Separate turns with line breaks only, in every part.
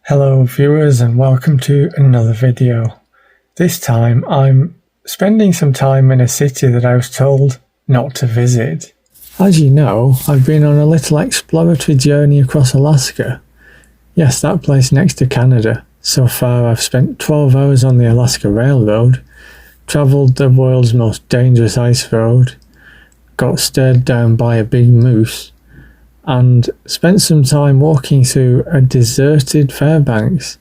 Hello viewers and welcome to another video. This time I'm spending some time in a city that I was told not to visit. As you know, I've been on a little exploratory journey across Alaska. Yes, that place next to Canada. So far I've spent 12 hours on the Alaska Railroad, travelled the world's most dangerous ice road, got stared down by a big moose, and spent some time walking through a deserted Fairbanks,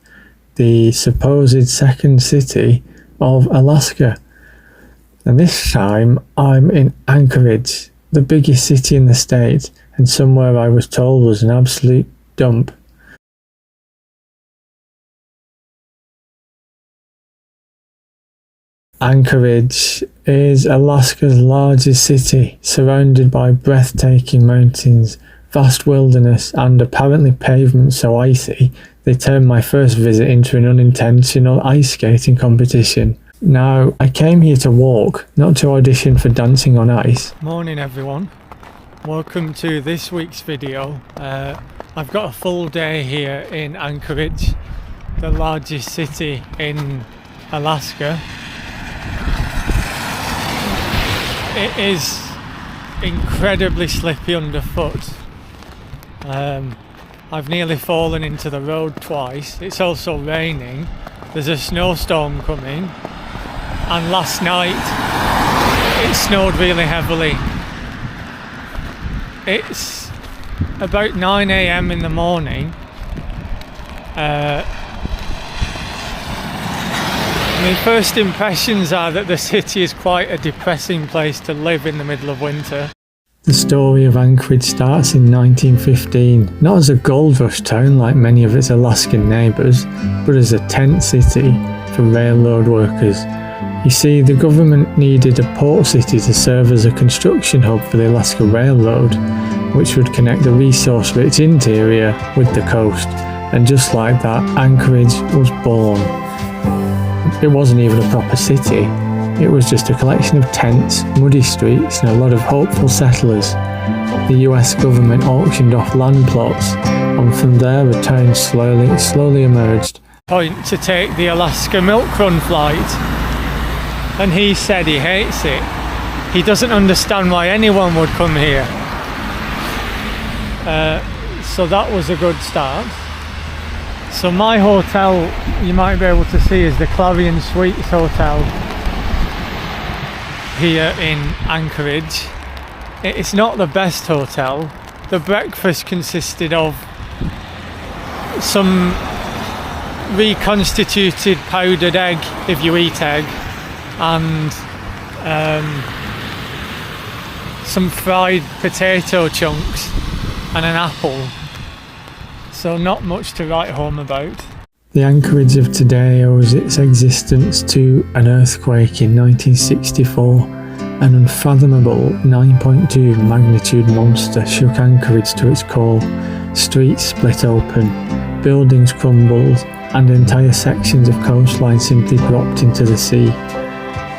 the supposed second city of Alaska. And this time I'm in Anchorage, the biggest city in the state, and somewhere I was told was an absolute dump. Anchorage is Alaska's largest city, surrounded by breathtaking mountains, vast wilderness, and apparently pavements so icy they turned my first visit into an unintentional ice skating competition. Now, I came here to walk, not to audition for dancing on ice. Morning everyone, welcome to this week's video. I've got a full day here in Anchorage, the largest city in Alaska. It is incredibly slippy underfoot. I've nearly fallen into the road twice. It's also raining. There's a snowstorm coming, and last night it snowed really heavily. It's about 9 AM in the morning. My first impressions are that the city is quite a depressing place to live in the middle of winter. The story of Anchorage starts in 1915, not as a gold rush town like many of its Alaskan neighbours, but as a tent city for railroad workers. You see, the government needed a port city to serve as a construction hub for the Alaska Railroad, which would connect the resource-rich interior with the coast, and just like that, Anchorage was born. It wasn't even a proper city. It was just a collection of tents, muddy streets, and a lot of hopeful settlers. The US government auctioned off land plots, and from there a town slowly emerged. Point to take the Alaska Milk Run flight, and he said he hates it. He doesn't understand why anyone would come here. So that was a good start. So my hotel, you might be able to see, is the Clarion Suites Hotel here in Anchorage. It's not the best hotel. The breakfast consisted of some reconstituted powdered egg, if you eat egg, and some fried potato chunks and an apple. So not much to write home about. The Anchorage of today owes its existence to an earthquake in 1964. An unfathomable 9.2 magnitude monster shook Anchorage to its core. Streets split open, buildings crumbled, and entire sections of coastline simply dropped into the sea.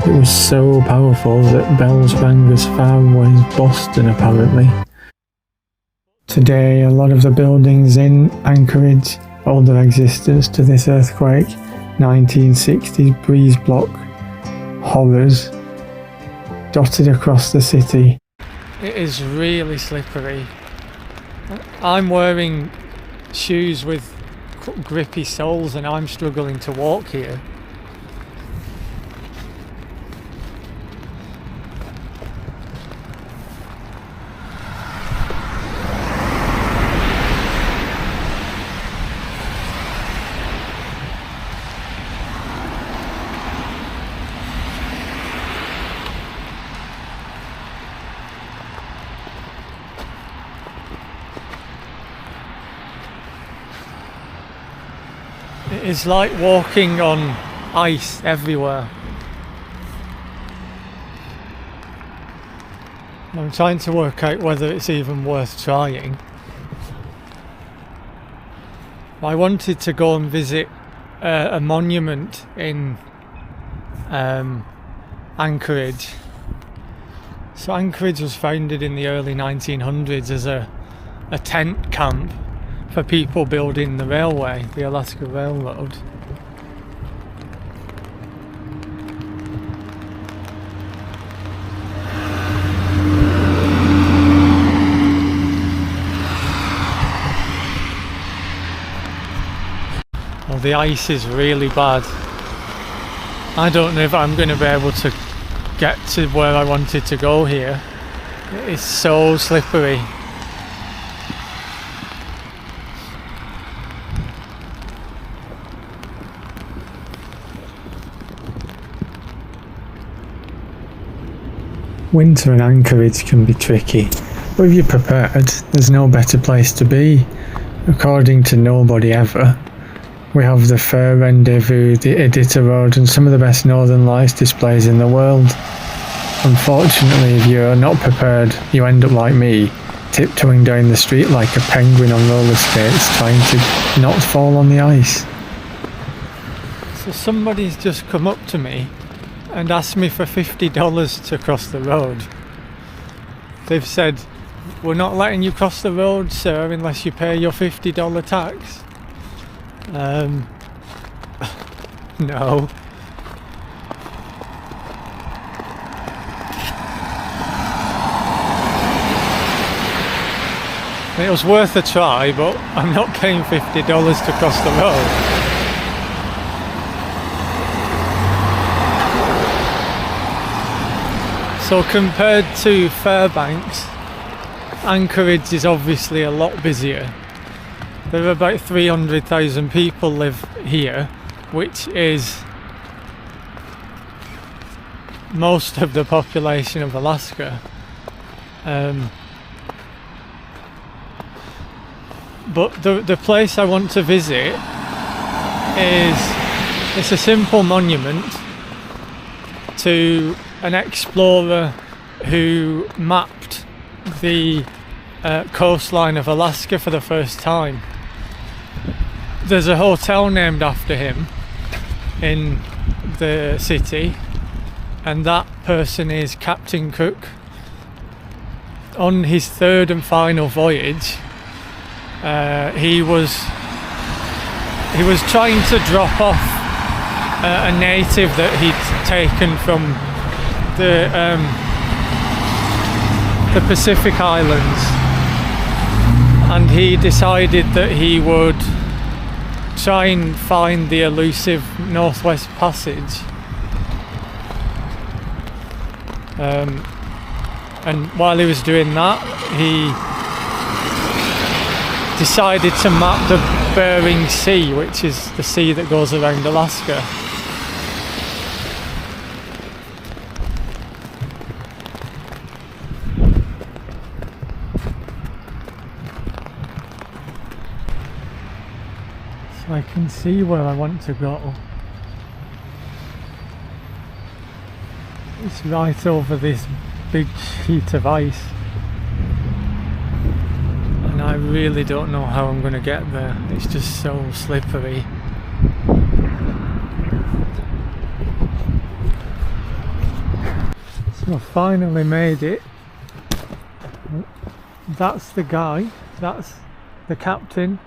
It was so powerful that bells rang as far away as Boston, apparently. Today, a lot of the buildings in Anchorage owe their existence to this earthquake. 1960s breeze block horrors dotted across the city. It is really slippery. I'm wearing shoes with grippy soles and I'm struggling to walk here. It's like walking on ice everywhere. I'm trying to work out whether it's even worth trying. I wanted to go and visit a monument in Anchorage. So Anchorage was founded in the early 1900s as a tent camp for people building the railway, the Alaska Railroad. Well, the ice is really bad. I don't know if I'm going to be able to get to where I wanted to go here. It's so slippery. Winter in Anchorage can be tricky, but if you're prepared, there's no better place to be. According to Nobody Ever, we have the Fur Rendezvous, the Iditarod, and some of the best Northern Lights displays in the world. Unfortunately, if you're not prepared, you end up like me, tiptoeing down the street like a penguin on roller skates, trying to not fall on the ice. So somebody's just come up to me and asked me for $50 to cross the road. They've said, "We're not letting you cross the road, sir, unless you pay your $50 tax." No. It was worth a try, but I'm not paying $50 to cross the road. So compared to Fairbanks, Anchorage is obviously a lot busier. There are about 300,000 people live here, which is most of the population of Alaska. But the place I want to visit it's a simple monument to an explorer who mapped the coastline of Alaska for the first time. There's a hotel named after him in the city, and that person is Captain Cook. On his third and final voyage, he was trying to drop off a native that he'd taken from the Pacific Islands, and he decided that he would try and find the elusive Northwest Passage. And while he was doing that, he decided to map the Bering Sea, which is the sea that goes around Alaska. So I can see where I want to go. It's right over this big sheet of ice. And I really don't know how I'm going to get there. It's just so slippery. So I finally made it. That's the guy. That's the captain.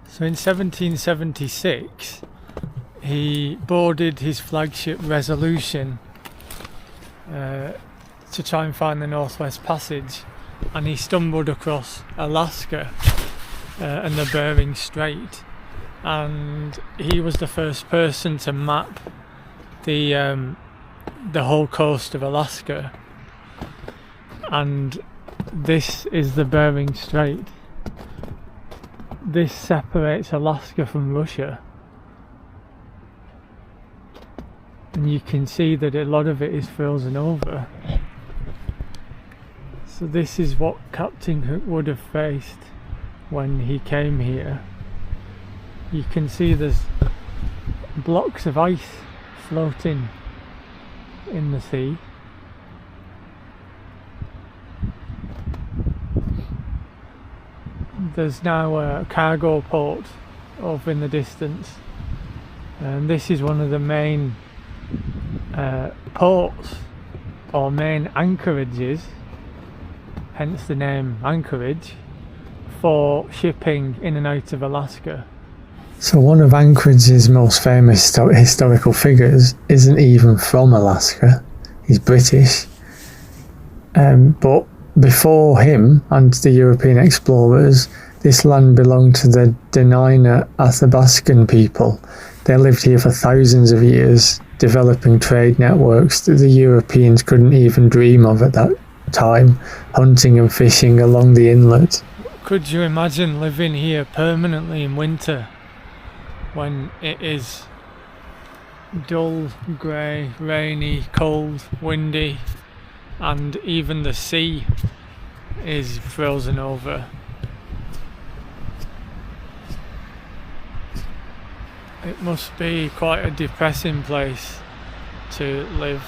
So in 1776, he boarded his flagship Resolution to try and find the Northwest Passage, and he stumbled across Alaska and the Bering Strait, and he was the first person to map the whole coast of Alaska. And this is the Bering Strait. This separates Alaska from Russia, and you can see that a lot of it is frozen over. So this is what Captain Cook would have faced when he came here. You can see there's blocks of ice floating in the sea. there's now a cargo port over in the distance, and this is one of the main ports or main anchorages, hence the name Anchorage, for shipping in and out of Alaska. So one of Anchorage's most famous historical figures isn't even from Alaska, he's British, but before him and the European explorers, this land belonged to the Dena'ina Athabaskan people. They lived here for thousands of years, developing trade networks that the Europeans couldn't even dream of at that time, hunting and fishing along the inlet. Could you imagine living here permanently in winter when it is dull, grey, rainy, cold, windy, and even the sea is frozen over? It must be quite a depressing place to live,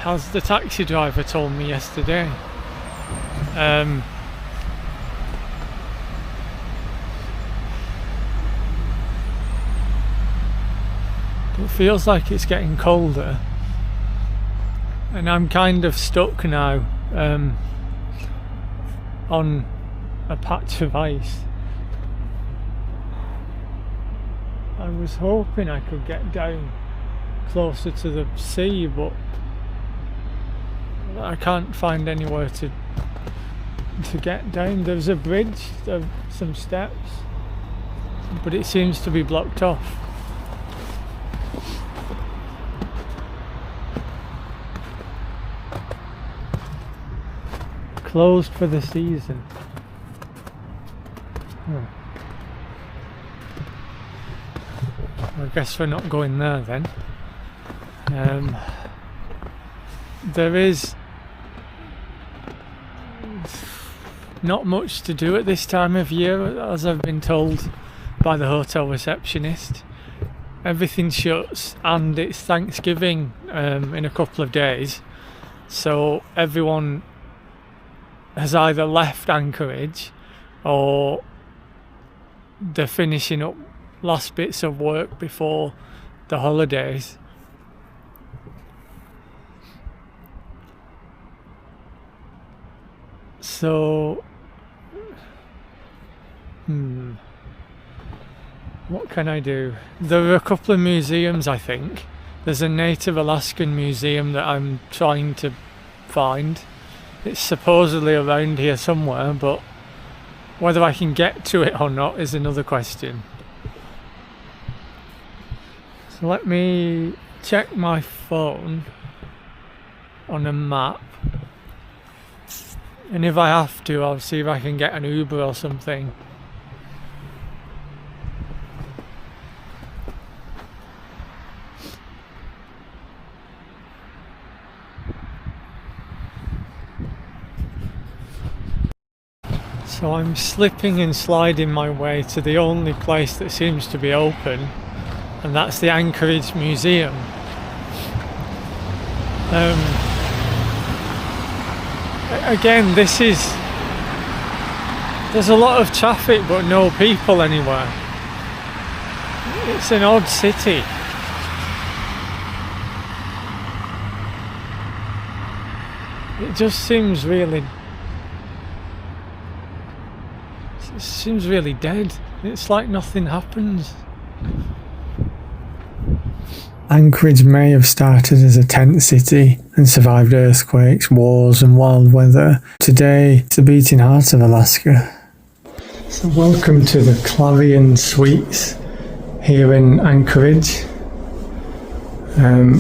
as the taxi driver told me yesterday. It feels like it's getting colder, and I'm kind of stuck now on a patch of ice. I was hoping I could get down closer to the sea, but I can't find anywhere to get down. There's a bridge, there's some steps, but it seems to be blocked off. Closed for the season. I guess we're not going there then. There is not much to do at this time of year, as I've been told by the hotel receptionist. Everything shuts, and it's Thanksgiving in a couple of days, so everyone has either left Anchorage or they're finishing up last bits of work before the holidays. So what can I do? There are a couple of museums, I think. There's a Native Alaskan museum that I'm trying to find. It's supposedly around here somewhere, but whether I can get to it or not is another question. So let me check my phone on a map, and if I have to, I'll see if I can get an Uber or something. So I'm slipping and sliding my way to the only place that seems to be open, and that's the Anchorage Museum. Again, there's a lot of traffic but no people anywhere. It's an odd city. It just seems really dead. It's like nothing happens. Anchorage may have started as a tent city and survived earthquakes, wars and wild weather. Today, it's the beating heart of Alaska. So welcome to the Clarion Suites here in Anchorage. A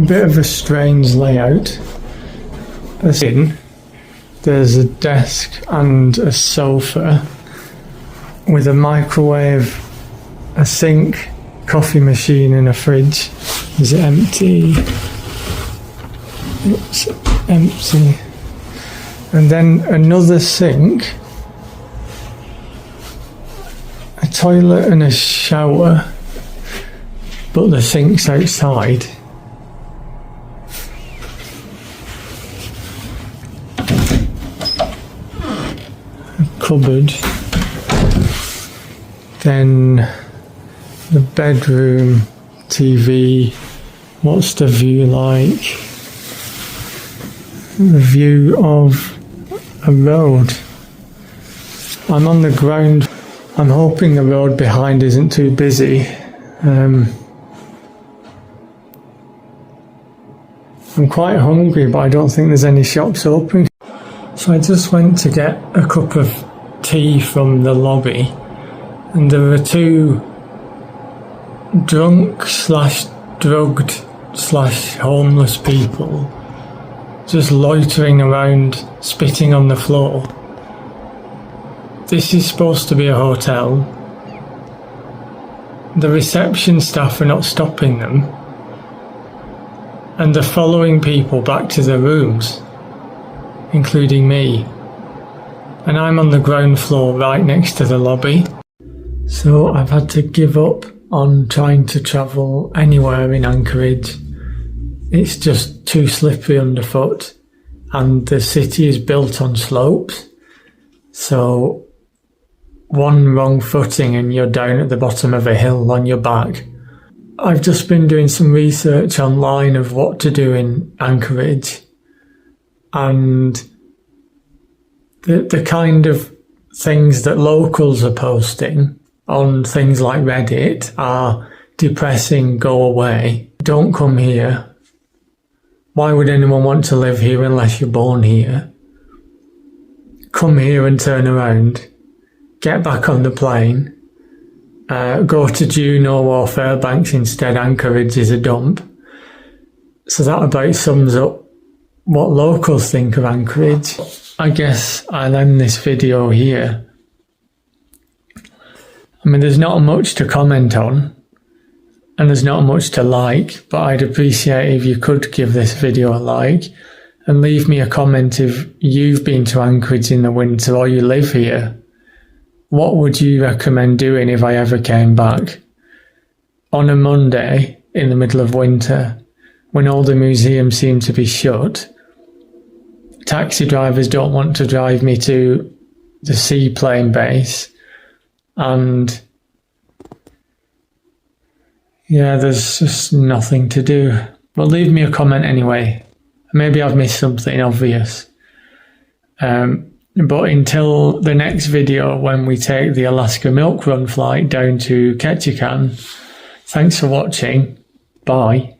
bit of a strange layout. There's a desk and a sofa with a microwave, a sink, coffee machine and a fridge. Is it empty? It's empty. And then another sink, a toilet and a shower, but the sink's outside. cupboard. Then the bedroom, TV. What's the view like? The view of a road. I'm on the ground. I'm hoping the road behind isn't too busy. I'm quite hungry, but I don't think there's any shops open. So I just went to get a cup of tea from the lobby, and there were two drunk / drugged / homeless people just loitering around, spitting on the floor. This is supposed to be a hotel. The reception staff are not stopping them, and they're following people back to their rooms, including me. And I'm on the ground floor right next to the lobby. So I've had to give up on trying to travel anywhere in Anchorage. It's just too slippery underfoot, and the city is built on slopes. So one wrong footing and you're down at the bottom of a hill on your back. I've just been doing some research online of what to do in Anchorage, and the kind of things that locals are posting on things like Reddit are depressing, go away, don't come here. Why would anyone want to live here unless you're born here? Come here and turn around, get back on the plane, go to Juneau or Fairbanks instead. Anchorage is a dump. So that about sums up what locals think of Anchorage. I guess I'll end this video here. I mean, there's not much to comment on, and there's not much to like, but I'd appreciate if you could give this video a like, and leave me a comment if you've been to Anchorage in the winter or you live here. What would you recommend doing if I ever came back? On a Monday, in the middle of winter, when all the museums seem to be shut, taxi drivers don't want to drive me to the seaplane base, and yeah, there's just nothing to do. But leave me a comment anyway. Maybe I've missed something obvious. But until the next video, when we take the Alaska Milk Run flight down to Ketchikan, thanks for watching. Bye.